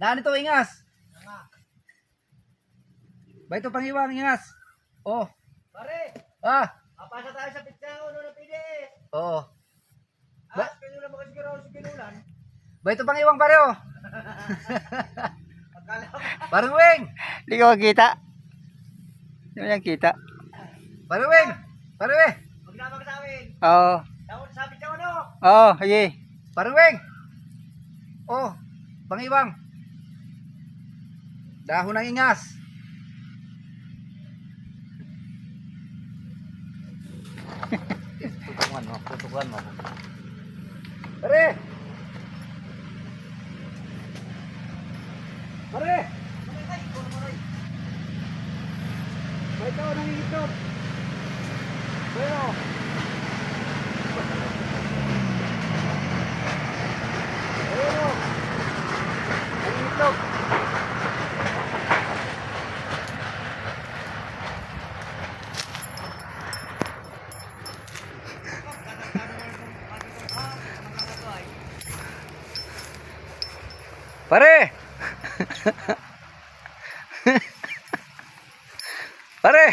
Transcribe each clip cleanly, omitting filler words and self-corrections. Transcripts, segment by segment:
Naan ito ingas. Ba ito pangiwang ingas. Oh. Pare, mapasa tayo sa pizza uno ng PDS. Oo. Pinulan mo kasi si pinulan. Ba ito pangiwang pare oh. Akala ko. Parang wing. Hindi ko makita. Hindi mo yan kita. Parang wing. Parang wing. Magnama ka sa amin. Oo. Tawag sa pizza uno. Oo, sige. Parang wing. Oh. Pangiwang. Dahon ng ingas. Tutukan mo. Pare! Pare! May tao nangingitlog. Pero. Pero. Nangingitlog. Pare! Pare!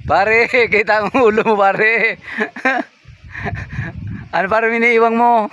Pare, kita ang ulo mo pare. Ano pare miniiwang mo?